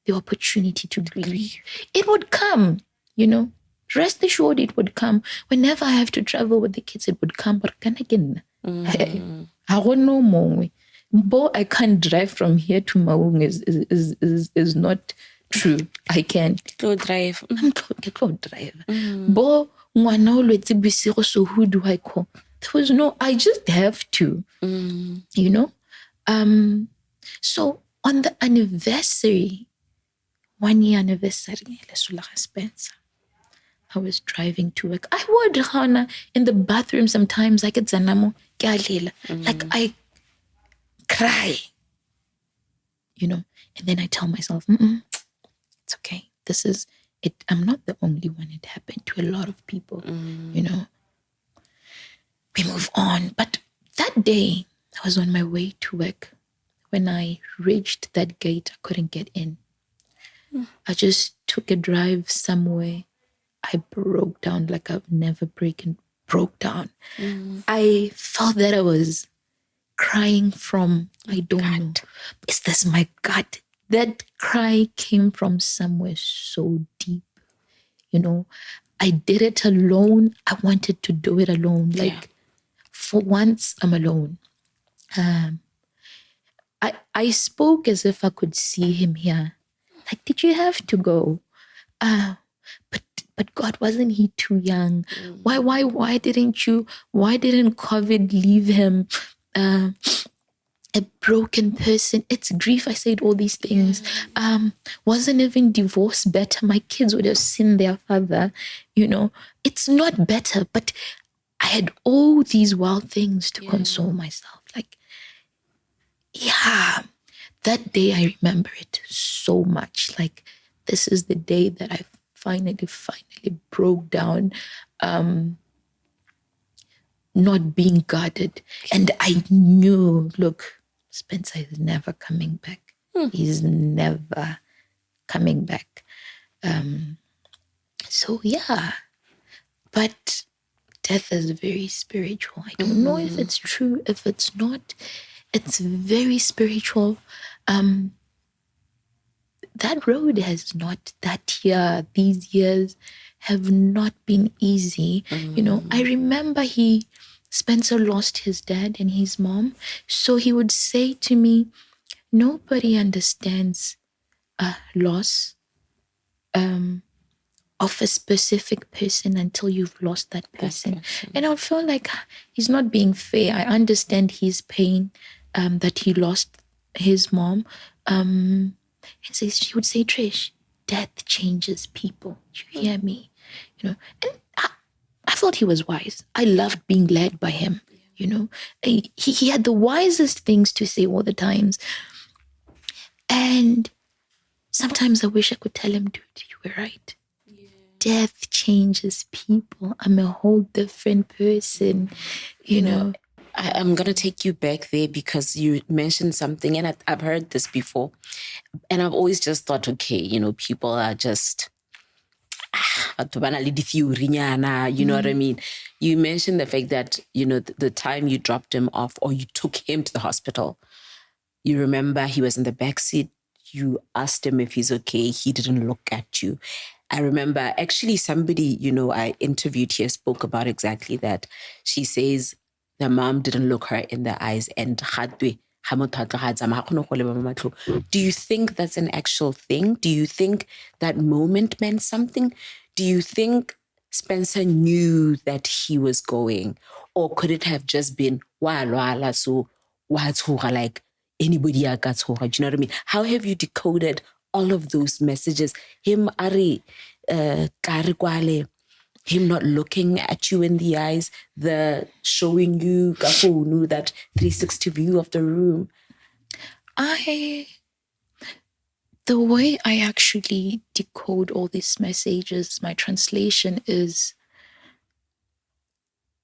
the opportunity to grieve. It would come, you know. Rest assured, it would come. Whenever I have to travel with the kids, it would come. But again, I don't know more. But I can't drive from here to Maung is not true. I can't. Go drive. I'm go drive. But so who do I call? There was no. I just have to. You know. So on the anniversary. 1 year anniversary, Spencer. I was driving to work. I would, Hana, in the bathroom sometimes, like like I cry, you know. And then I tell myself, it's okay. This is it. I'm not the only one. It happened to a lot of people, you know. We move on. But that day, I was on my way to work. When I reached that gate, I couldn't get in. I just took a drive somewhere. I broke down like I've never broke down. I felt that I was crying from, I don't know. Is this my gut? That cry came from somewhere so deep. You know, I did it alone. I wanted to do it alone. Like, for once, I'm alone. I spoke as if I could see him here. Like, did you have to go? But God, wasn't he too young? Why didn't COVID leave him a broken person? It's grief. I said all these things. Wasn't even divorce better? My kids would have seen their father. You know, it's not better, but I had all these wild things to console myself. Like, that day I remember it so much. Like, this is the day that I finally broke down, not being guarded. And I knew, look, Spencer is never coming back. He's never coming back. So yeah, but death is very spiritual. I don't know if it's true, if it's not. It's very spiritual. That road has not, these years have not been easy. You know, I remember Spencer lost his dad and his mom. So he would say to me, nobody understands loss of a specific person until you've lost that person. And I feel like he's not being fair. I understand his pain that he lost his mom. And so she would say, Trish, death changes people. Do you hear me? You know, and I thought he was wise. I loved being led by him. You know, he had the wisest things to say all the times. And sometimes I wish I could tell him, dude, you were right. Death changes people. I'm a whole different person, you know. I'm going to take you back there because you mentioned something, and I've heard this before. And I've always just thought, okay, you know, people are just, you know what I mean? You mentioned the fact that, you know, the time you dropped him off or you took him to the hospital, you remember he was in the backseat. You asked him if he's okay. He didn't look at you. I remember actually somebody, you know, I interviewed here spoke about exactly that. She says the mom didn't look her in the eyes and do you think that's an actual thing? Do you think that moment meant something? Do you think Spencer knew that he was going? Or could it have just been so like anybody got do you know what I mean? How have you decoded all of those messages? Him him not looking at you in the eyes, the showing you that 360 view of the room. The way I actually decode all these messages, my translation is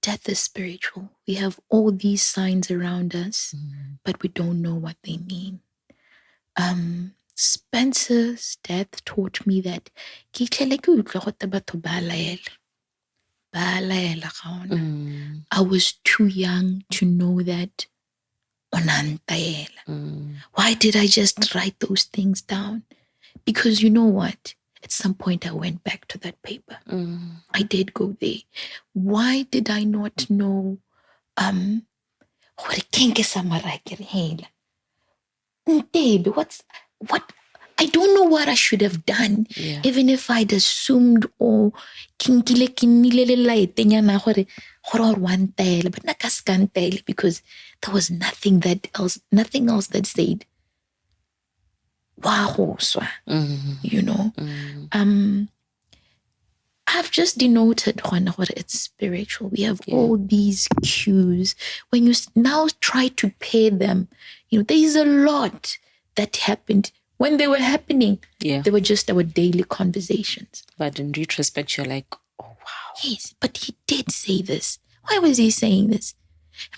death is spiritual. We have all these signs around us, but we don't know what they mean. Spencer's death taught me that I was too young to know that. Why did I just write those things down? Because you know what? At some point I went back to that paper. I did go there. Why did I not know what I don't know what I should have done. Even if I'd assumed but because there was nothing else that said you know. I've just denoted it's spiritual. We have all these cues. When you now try to pair them, you know, there's a lot that happened. When they were happening, they were just our daily conversations. But in retrospect, you're like, oh, wow. Yes, but he did say this. Why was he saying this?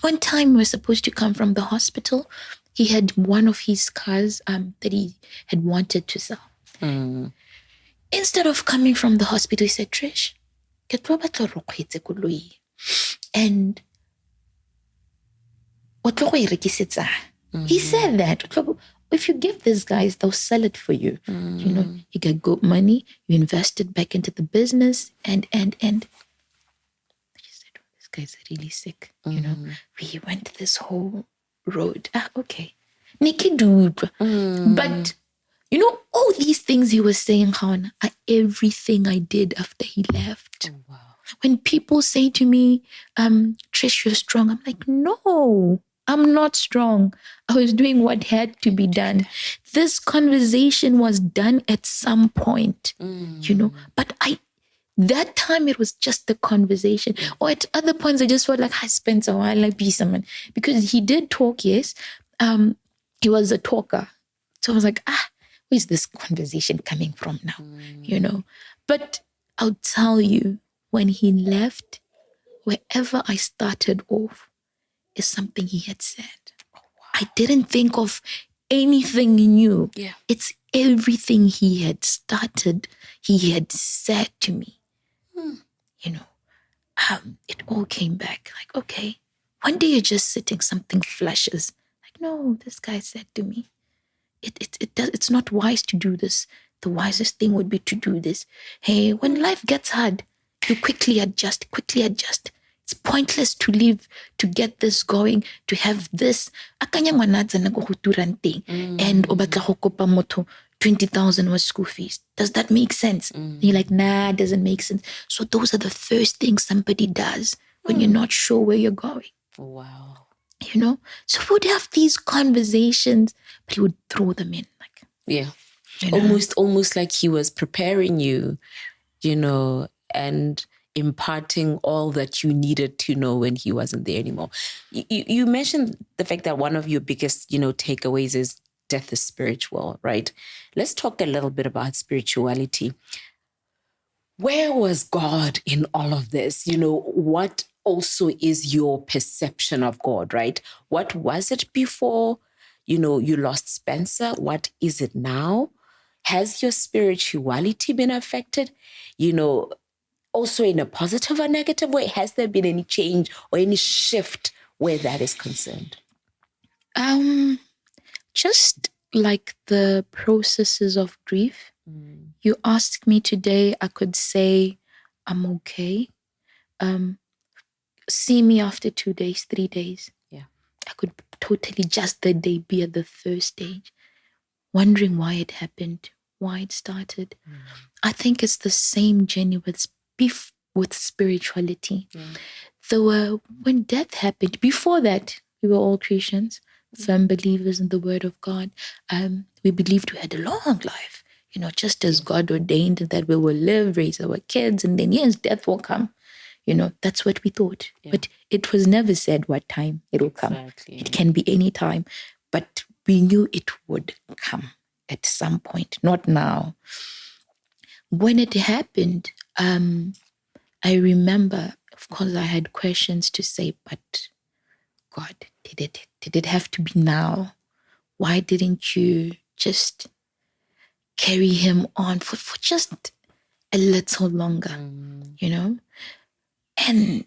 One time we were supposed to come from the hospital. He had one of his cars that he had wanted to sell. Instead of coming from the hospital, he said, Trish, and he said that. If you give these guys, they'll sell it for you. You know, you get good money, you invest it back into the business, and I just said, oh, this guy's really sick. You know, we went this whole road. Okay. Nikki dude. But you know, all these things he was saying, Khan, are everything I did after he left. Oh, wow. When people say to me, Trish, you're strong, I'm like, no, I'm not strong. I was doing what had to be done. This conversation was done at some point, you know, but that time it was just the conversation. Or at other points, I just felt like I spent a while like be someone. Because he did talk, yes. He was a talker. So I was like, where's this conversation coming from now? You know? But I'll tell you, when he left, wherever I started off is something he had said. Oh, wow. I didn't think of anything new. Yeah. It's everything he had started, he had said to me. You know, it all came back. Like, okay, one day you're just sitting, something flashes. Like, no, this guy said to me, it's not wise to do this. The wisest thing would be to do this. Hey, when life gets hard, you quickly adjust. It's pointless to live, to get this going, to have this. Akanya ngwana tsena go go turang teng, and o batla go kopa motho 20,000 was school fees. Does that make sense? And you're like, nah, it doesn't make sense. So those are the first things somebody does when you're not sure where you're going. Wow. You know? So we would have these conversations, but he would throw them in. Like, yeah. You know? Almost like he was preparing you, and imparting all that you needed to know when he wasn't there anymore. You mentioned the fact that one of your biggest, takeaways is death is spiritual, right? Let's talk a little bit about spirituality. Where was God in all of this? What also is your perception of God, right? What was it before, you lost Spencer? What is it now? Has your spirituality been affected? Also in a positive or negative way? Has there been any change or any shift where that is concerned? Just like the processes of grief. You asked me today, I could say, I'm okay. See me after 2 days, 3 days. Yeah. I could totally just the day be at the first stage, wondering why it happened, why it started. I think it's the same journey with spirituality. Though when death happened, before that, we were all Christians, firm believers in the word of God. We believed we had a long life, just as God ordained that we will live, raise our kids, and then yes, death will come. That's what we thought. Yeah. But it was never said what time it will come. It can be any time. But we knew it would come at some point, not now. When it happened, I remember, of course, I had questions to say, but God, did it have to be now? Why didn't you just carry him on for just a little longer, And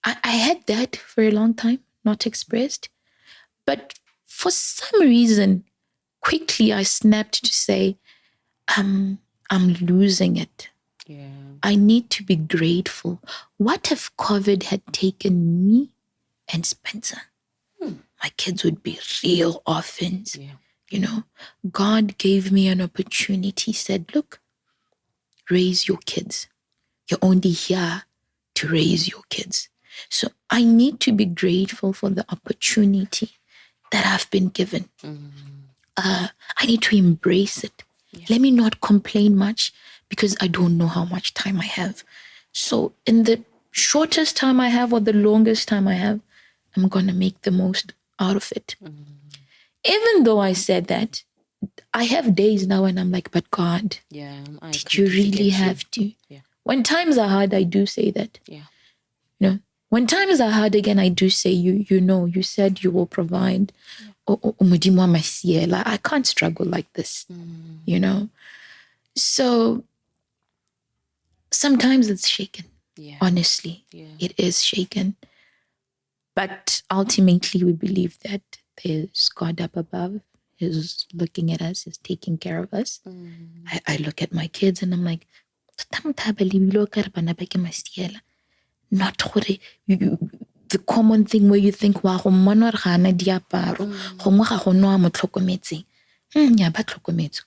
I had that for a long time, not expressed. But for some reason, quickly I snapped to say, I'm losing it. Yeah. I need to be grateful. What if COVID had taken me and Spencer? My kids would be real orphans. Yeah. God gave me an opportunity, said, look, raise your kids. You're only here to raise your kids. So I need to be grateful for the opportunity that I've been given. I need to embrace it. Yeah. Let me not complain much because I don't know how much time I have. So in the shortest time I have or the longest time I have, I'm going to make the most out of it. Even though I said that, I have days now when I'm like, but God, did you really have to? Yeah. When times are hard, I do say that. Yeah. When times are hard again, I do say, you said you will provide. I can't struggle like this, So sometimes it's shaken. Yeah. Honestly, It is shaken. But ultimately, we believe that there's God up above, who's looking at us, is taking care of us. I look at my kids and I'm like, not the common thing where you think, wow,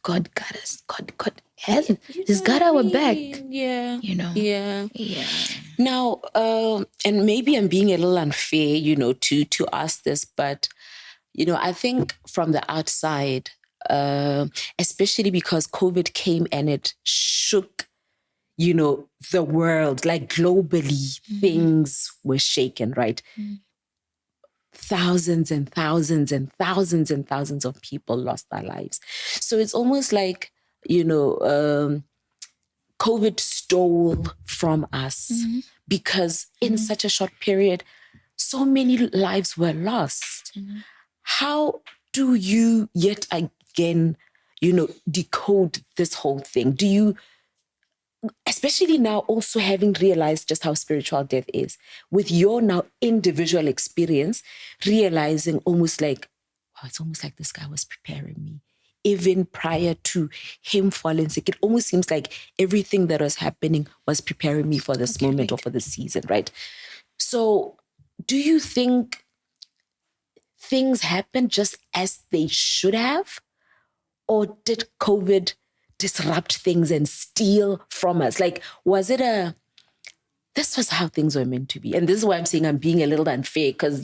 God got us. God has it. He's got our back. Yeah. Yeah. Now, and maybe I'm being a little unfair, to ask this, but, I think from the outside, especially because COVID came and it shook, the world, like globally, things were shaken, right? Thousands and thousands and thousands and thousands of people lost their lives. So it's almost like, COVID stole from us because in such a short period, so many lives were lost. How do you yet again, decode this whole thing? Do you, especially now also having realized just how spiritual death is, with your now individual experience, realizing almost like, wow, it's almost like this guy was preparing me. Even prior to him falling sick, it almost seems like everything that was happening was preparing me for this moment or for this season, right? So do you think things happened just as they should have? Or did COVID disrupt things and steal from us? Like, was it this was how things were meant to be? And this is why I'm saying I'm being a little unfair because,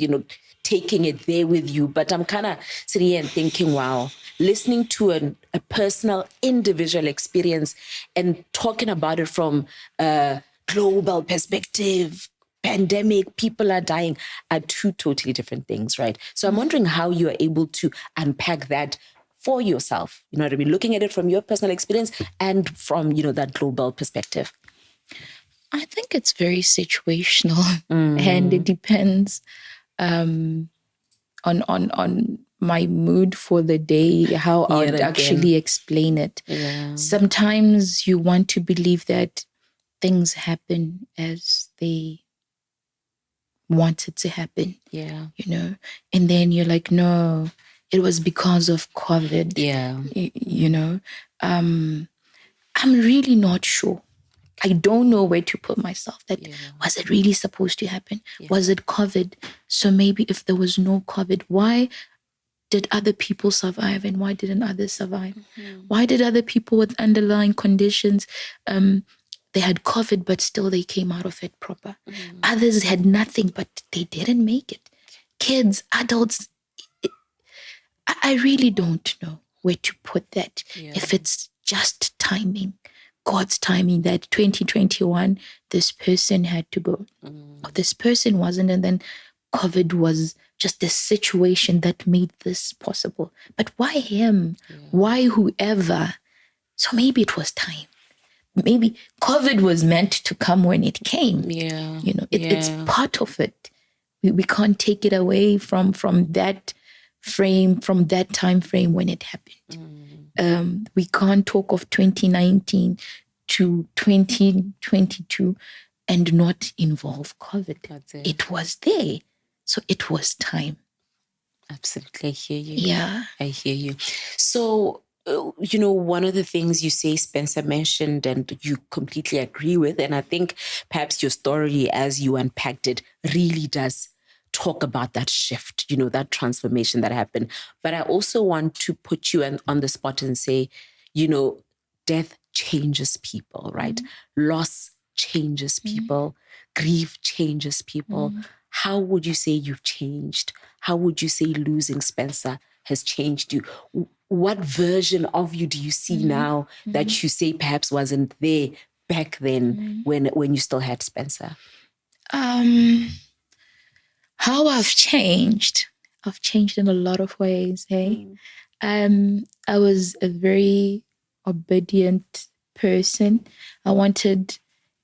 taking it there with you. But I'm kind of sitting here and thinking, wow, listening to a personal, individual experience and talking about it from a global perspective, pandemic, people are dying, are two totally different things, right? So I'm wondering how you are able to unpack that for yourself. You know what I mean? Looking at it from your personal experience and from, that global perspective. I think it's very situational and it depends on my mood for the day, how I'd actually explain it. Yeah. Sometimes you want to believe that things happen as they wanted to happen. Yeah. And then you're like, no, it was because of COVID. Yeah. I'm really not sure. I don't know where to put myself. Was it really supposed to happen? Yeah. Was it COVID? So maybe if there was no COVID, why did other people survive and why didn't others survive? Mm-hmm. Why did other people with underlying conditions, they had COVID, but still they came out of it proper? Mm-hmm. Others had nothing, but they didn't make it. Kids, adults, I really don't know where to put that. Yeah. If it's just timing, God's timing, that 2021, this person had to go. Or this person wasn't, and then COVID was just the situation that made this possible. But why him? Yeah. Why whoever? So maybe it was time. Maybe COVID was meant to come when it came. Yeah. It's part of it. We can't take it away from that frame, from that time frame when it happened. We can't talk of 2019 to 2022 and not involve COVID. That's it. It was there. So it was time. Absolutely. I hear you. Yeah. I hear you. So, one of the things you say, Spencer mentioned, and you completely agree with, and I think perhaps your story as you unpacked it really does talk about that shift, that transformation that happened. But I also want to put you on the spot and say, death changes people, right? Mm-hmm. Loss changes people. Grief changes people. Mm-hmm. How would you say you've changed? How would you say losing Spencer has changed you? What version of you do you see now that you say perhaps wasn't there back then when you still had Spencer? How I've changed. I've changed in a lot of ways, hey? I was a very obedient person. I wanted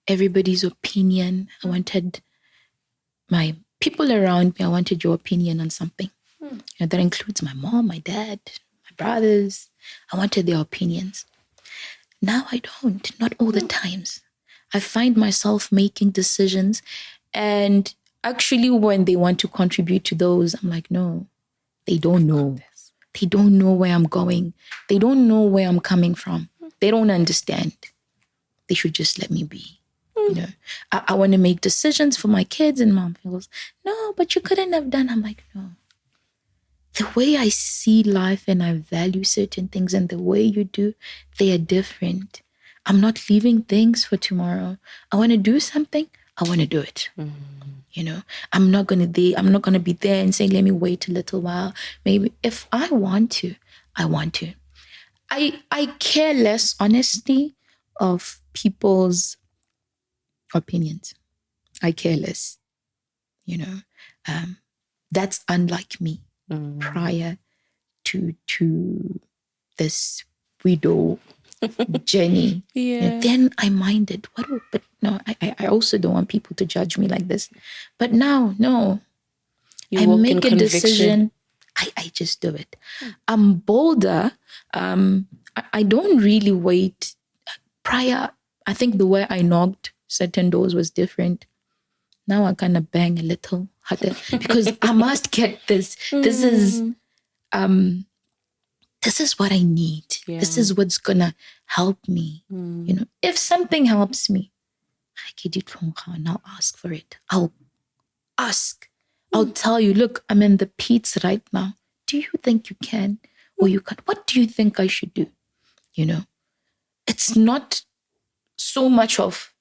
everybody's opinion. I wanted my people around me. I wanted your opinion on something. That includes my mom, my dad, my brothers. I wanted their opinions. Now I don't, not all the times. I find myself making decisions, and actually when they want to contribute to those, I'm like, no, they don't know. They don't know where I'm going. They don't know where I'm coming from. They don't understand. They should just let me be. I want to make decisions for my kids, and mom feels, no, but you couldn't have done. I'm like, no. The way I see life and I value certain things and the way you do, they are different. I'm not leaving things for tomorrow. I want to do something. I want to do it. I'm not going to be there and saying, let me wait a little while. Maybe if I want to, I want to. I care less, honestly, of people's opinions. I care less. That's unlike me. Prior to this widow journey. Then I minded, but no, I also don't want people to judge me like this. But now, no. I make a decision. I just do it. I'm bolder. I don't really wait. Prior, I think the way I knocked certain doors was different. Now I kind of bang a little harder because I must get this. This is what I need. Yeah. This is what's gonna help me. You know, if something helps me, I get it from her and I'll ask for it. I'll ask. I'll tell you, look, I'm in the pits right now. Do you think you can? Or you can? What do you think I should do? You know, it's not so much of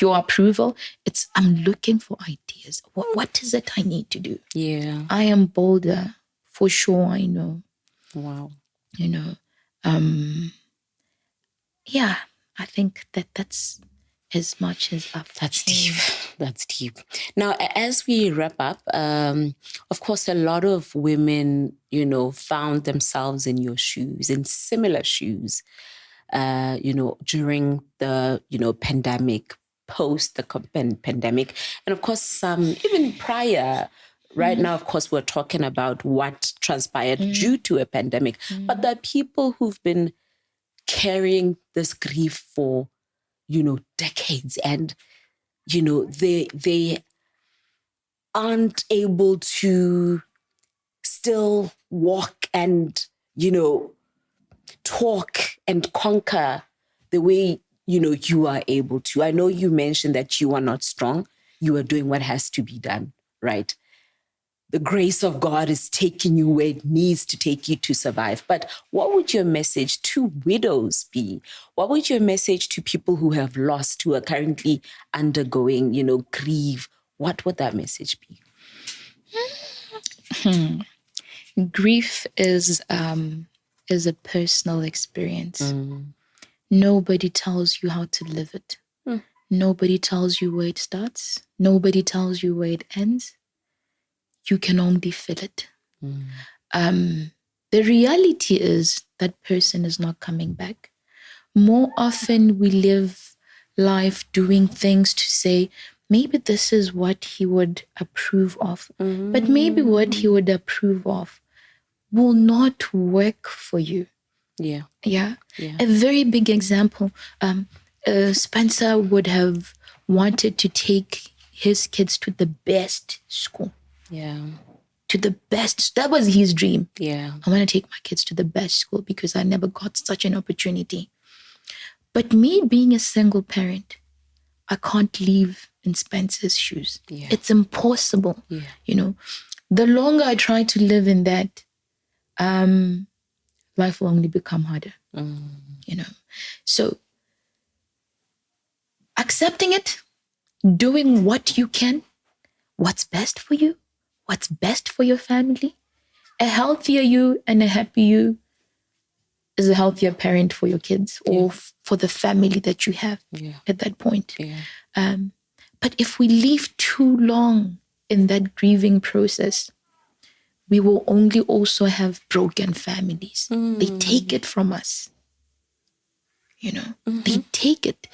your approval. It's I'm looking for ideas. What is it I need to do? Yeah. I am bolder, for sure, I know. Wow. You know, yeah, I think that's as much as I've That's deep. That's deep. Now, as we wrap up, of course, a lot of women, you know, found themselves in your shoes, in similar shoes, you know, during the, you know, pandemic, post the pandemic, and of course, some even prior. Right now, of course, we're talking about what transpired due to a pandemic, but there are people who've been carrying this grief for, you know, decades, and you know they aren't able to still walk and, you know, talk and conquer the way, you know, you are able to. I know you mentioned that you are not strong. You are doing what has to be done, right? The grace of God is taking you where it needs to take you to survive. But what would your message to widows be? What would your message to people who have lost, who are currently undergoing, you know, grief? What would that message be? Grief is a personal experience. Nobody tells you how to live it. Nobody tells you where it starts. Nobody tells you where it ends. You can only feel it. The reality is that person is not coming back. More often we live life doing things to say, maybe this is what he would approve of. But maybe what he would approve of will not work for you. Yeah. A very big example, Spencer would have wanted to take his kids to the best school. To the best. That was his dream. I want to take my kids to the best school because I never got such an opportunity. But me being a single parent, I can't live in Spencer's shoes. It's impossible. You know, the longer I try to live in that, life will only become harder. You know, so accepting it, doing what you can, what's best for you, what's best for your family. A healthier you and a happy you is a healthier parent for your kids or for the family that you have at that point. But if we live too long in that grieving process, we will only also have broken families. They take it from us. You know, they take it.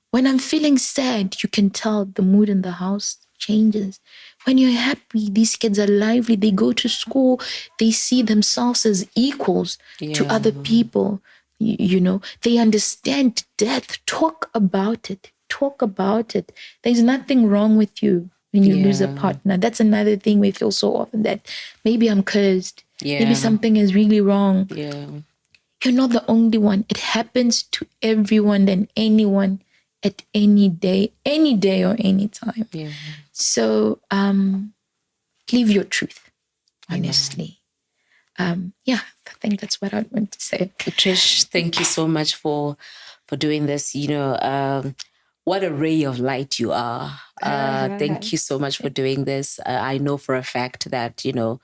When I'm feeling sad, you can tell the mood in the house changes. When you're happy, these kids are lively. They go to school. They see themselves as equals to other people. You know, they understand death. Talk about it. Talk about it. There's nothing wrong with you when you lose a partner. That's another thing we feel so often, that maybe I'm cursed. Maybe something is really wrong. You're not the only one. It happens to everyone and anyone at any day or any time. So live your truth, honestly. I think that's what I want to say. Trish, thank you so much for doing this. You know, what a ray of light you are. Thank you so much for doing this. I know for a fact that, you know,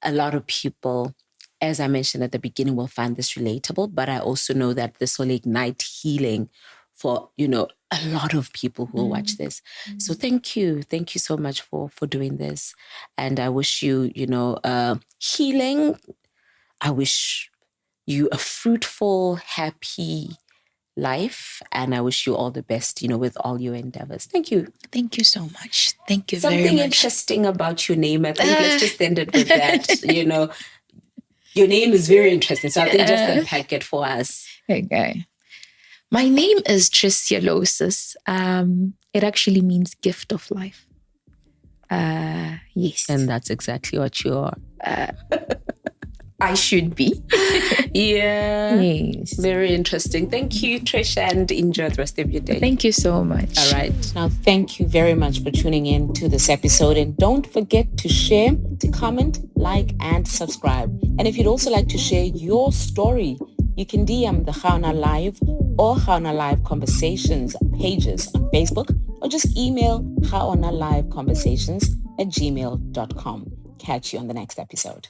a lot of people, as I mentioned at the beginning, will find this relatable, but I also know that this will ignite healing for, you know, a lot of people who will watch this. So thank you. Thank you so much for doing this. And I wish you, you know, healing. I wish you a fruitful, happy life. And I wish you all the best, you know, with all your endeavors. Thank you. Thank you so much. Thank you very much. Something interesting about your name. I think let's just end it with that. You know, your name is very interesting. So I think just unpack it for us. Okay. My name is Trish. It actually means gift of life. Yes. And that's exactly what you are. I should be. Yeah. Yes. Very interesting. Thank you, Trish, and enjoy the rest of your day. Thank you so much. All right. Now, thank you very much for tuning in to this episode. And don't forget to share, to comment, like, and subscribe. And if you'd also like to share your story, you can DM the GaonaLive or GaonaLive Conversations pages on Facebook, or just email GaonaLiveConversations@gmail.com. Catch you on the next episode.